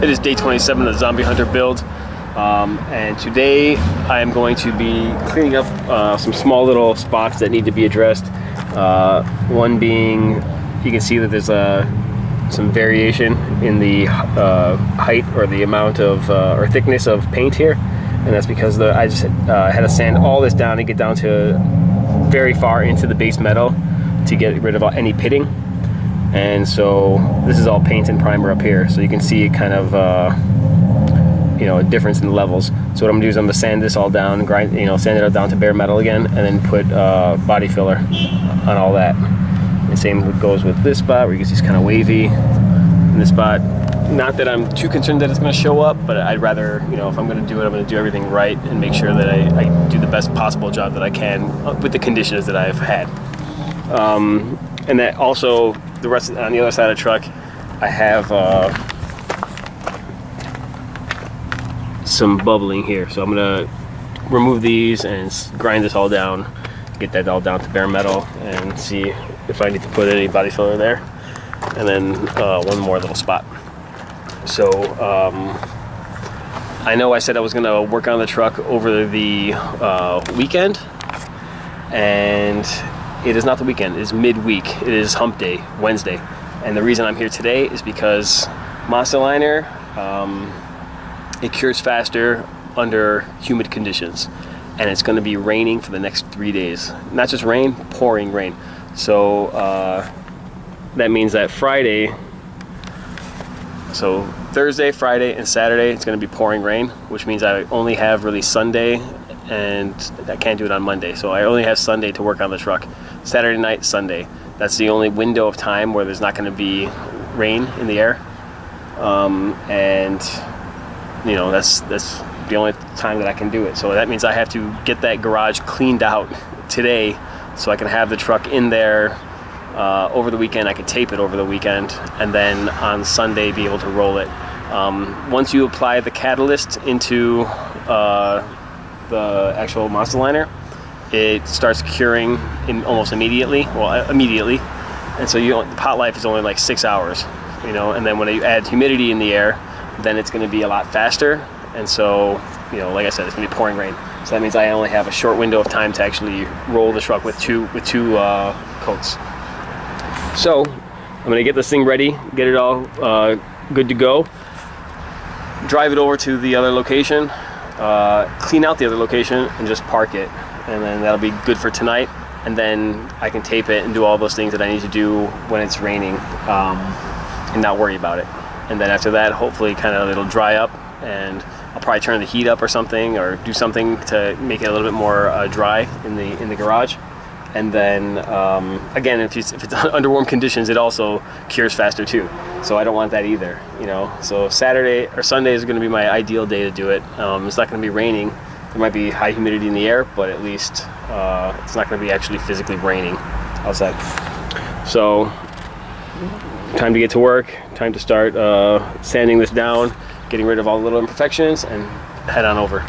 It is day 27 of the Zombie Hunter build, and today I am going to be cleaning up some small little spots that need to be addressed. One being, you can see that there's some variation in the height or the amount of or thickness of paint here, and that's because I just had to sand all this down and get down to very far into the base metal to get rid of any pitting. And so this is all paint and primer up here, so you can see kind of a difference in the levels. So what I'm gonna do is I'm gonna sand this all down and grind, sand it all down to bare metal again, and then put body filler on all that. The same goes with this spot where you can see it's kind of wavy in this spot. Not that I'm too concerned that it's gonna show up, but I'd rather, if I'm gonna do it, I'm gonna do everything right and make sure that I do the best possible job that I can with the conditions that I've had. And that also, the rest on the other side of the truck, I have some bubbling here. So I'm gonna remove these and grind this all down, get that all down to bare metal, and see if I need to put any body filler there. And then one more little spot. So I know I said I was gonna work on the truck over the weekend, and it is not the weekend, it is midweek. It is hump day, Wednesday. And the reason I'm here today is because Monstaliner, it cures faster under humid conditions. And it's gonna be raining for the next 3 days. Not just rain, pouring rain. So that means that Friday, so Thursday, Friday, and Saturday, it's gonna be pouring rain, which means I only have really Sunday, and I can't do it on Monday. So I only have Sunday to work on the truck. Saturday night, Sunday. That's the only window of time where there's not going to be rain in the air. That's the only time that I can do it. So that means I have to get that garage cleaned out today so I can have the truck in there over the weekend. I can tape it over the weekend, and then on Sunday be able to roll it. Once you apply the catalyst into the actual Monstaliner, it starts curing almost immediately. Well, immediately, and so the pot life is only like 6 hours, And then when you add humidity in the air, then it's going to be a lot faster. And so, like I said, it's going to be pouring rain. So that means I only have a short window of time to actually roll the truck with two coats. So I'm going to get this thing ready, get it all good to go, drive it over to the other location, clean out the other location, and just park it. And then that'll be good for tonight, and then I can tape it and do all those things that I need to do when it's raining, and not worry about it. And then after that, hopefully it'll dry up, and I'll probably turn the heat up or something, or do something to make it a little bit more dry in the garage. And then again, if it's under warm conditions, it also cures faster too. So I don't want that either, So Saturday or Sunday is going to be my ideal day to do it. It's not going to be raining. There might be high humidity in the air, but at least it's not going to be actually physically raining outside. So, time to get to work, time to start sanding this down, getting rid of all the little imperfections, and head on over.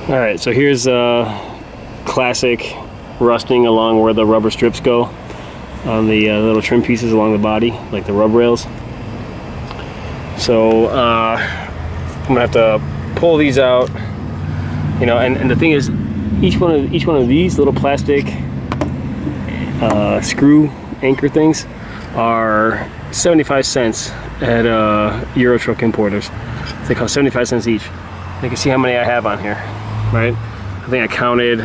Alright, so here's classic rusting along where the rubber strips go on the little trim pieces along the body, like the rub rails. So I'm gonna have to pull these out, and the thing is, each one of these little plastic screw anchor things are 75 cents at Euro Truck Importers. They cost 75 cents each. You can see how many I have on here, right? I think I counted,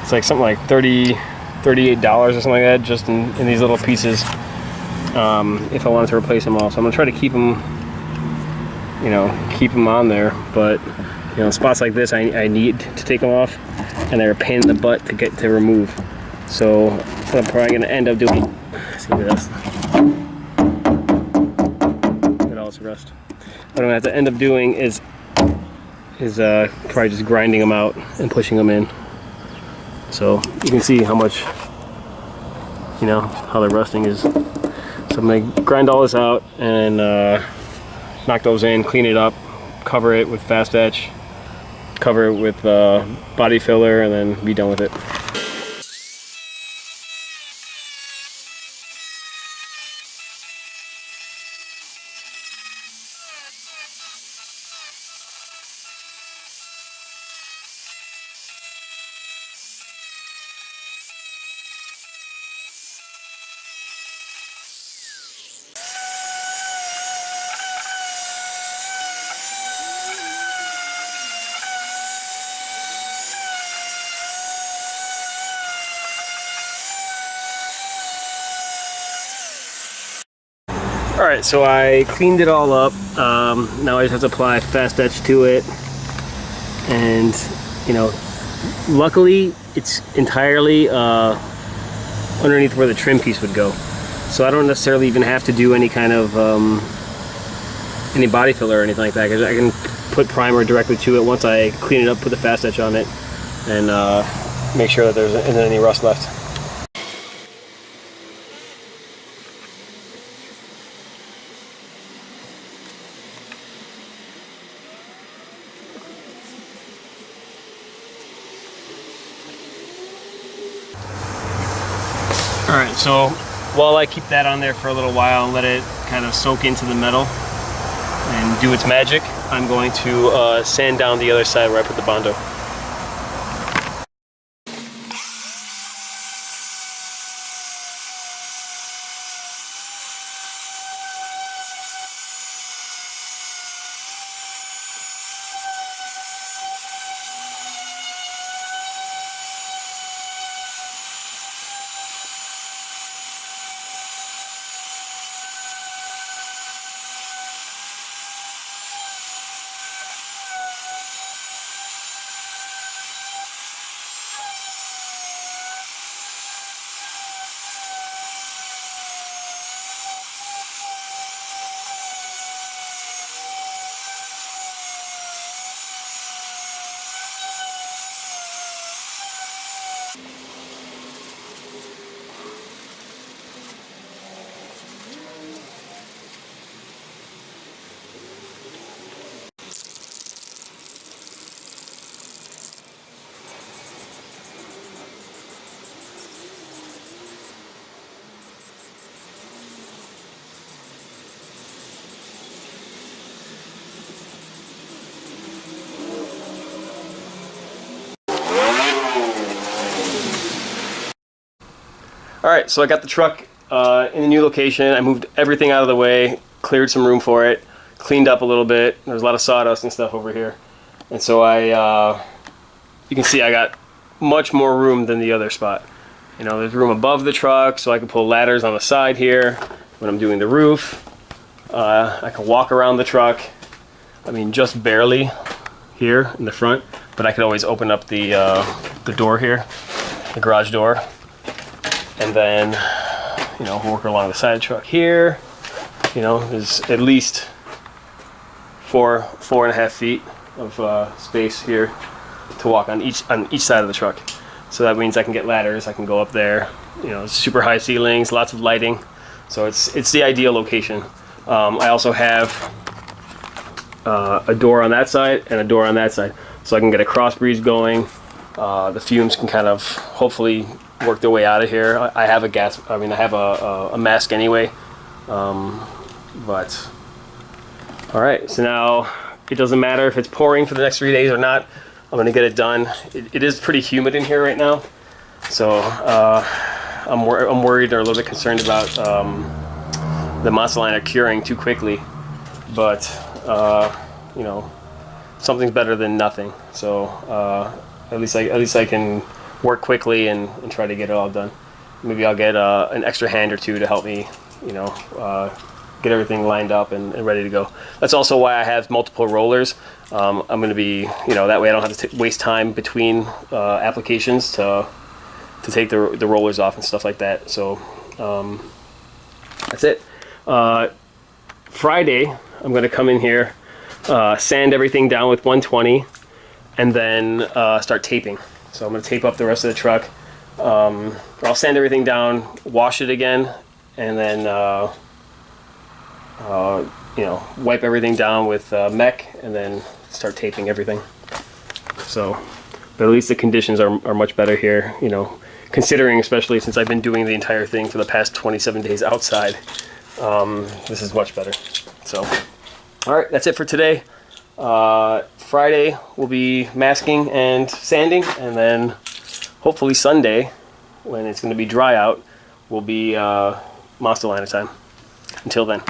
it's like something like $38 or something like that, just in these little pieces, if I wanted to replace them all. So I'm gonna try to keep them, you know, keep them on there, but you know, spots like this, I need to take them off, and they're a pain in the butt to get to remove. So what I'm probably gonna end up doing, let's see this. Look at all this rust. What I'm gonna have to end up doing is probably just grinding them out and pushing them in. So you can see how much, you know, how the rusting is. So I'm gonna grind all this out and knock those in, clean it up, cover it with fast etch, cover it with body filler, and then be done with it. Alright, so I cleaned it all up. Now I just have to apply fast etch to it. And, you know, luckily it's entirely underneath where the trim piece would go. So I don't necessarily even have to do any kind of any body filler or anything like that, because I can put primer directly to it once I clean it up, put the fast etch on it, and make sure that there isn't any rust left. Alright, so while I keep that on there for a little while and let it kind of soak into the metal and do its magic, I'm going to sand down the other side where I put the Bondo. Alright, so I got the truck in the new location. I moved everything out of the way, cleared some room for it, cleaned up a little bit. There's a lot of sawdust and stuff over here. And so you can see I got much more room than the other spot. You know, there's room above the truck, so I can pull ladders on the side here when I'm doing the roof. I can walk around the truck. I mean, just barely here in the front, but I could always open up the door here, the garage door. And then, you know, work along the side of the truck here. You know, there's at least 4.5 feet of space here to walk on each side of the truck. So that means I can get ladders. I can go up there. You know, super high ceilings, lots of lighting. So it's the ideal location. I also have a door on that side and a door on that side, so I can get a cross breeze going. The fumes can kind of hopefully work their way out of here. I have I have a mask anyway. But all right, so now it doesn't matter if it's pouring for the next 3 days or not. I'm gonna get it done. It is pretty humid in here right now, so I'm worried or a little bit concerned about the Monstaliner curing too quickly, but you know, something's better than nothing. So at least I can work quickly and try to get it all done. Maybe I'll get an extra hand or two to help me, you know, get everything lined up and ready to go. That's also why I have multiple rollers. I'm going to be, you know, that way I don't have to waste time between applications to take the rollers off and stuff like that. So that's it. Friday, I'm going to come in here, sand everything down with 120, and then start taping. So I'm going to tape up the rest of the truck. I'll sand everything down, wash it again, and then you know, wipe everything down with mech, and then start taping everything. So, but at least the conditions are much better here, you know, considering, especially since I've been doing the entire thing for the past 27 days outside. This is much better. So, all right, that's it for today. Friday will be masking and sanding, and then hopefully Sunday, when it's going to be dry out, will be Monstaliner time. Until then.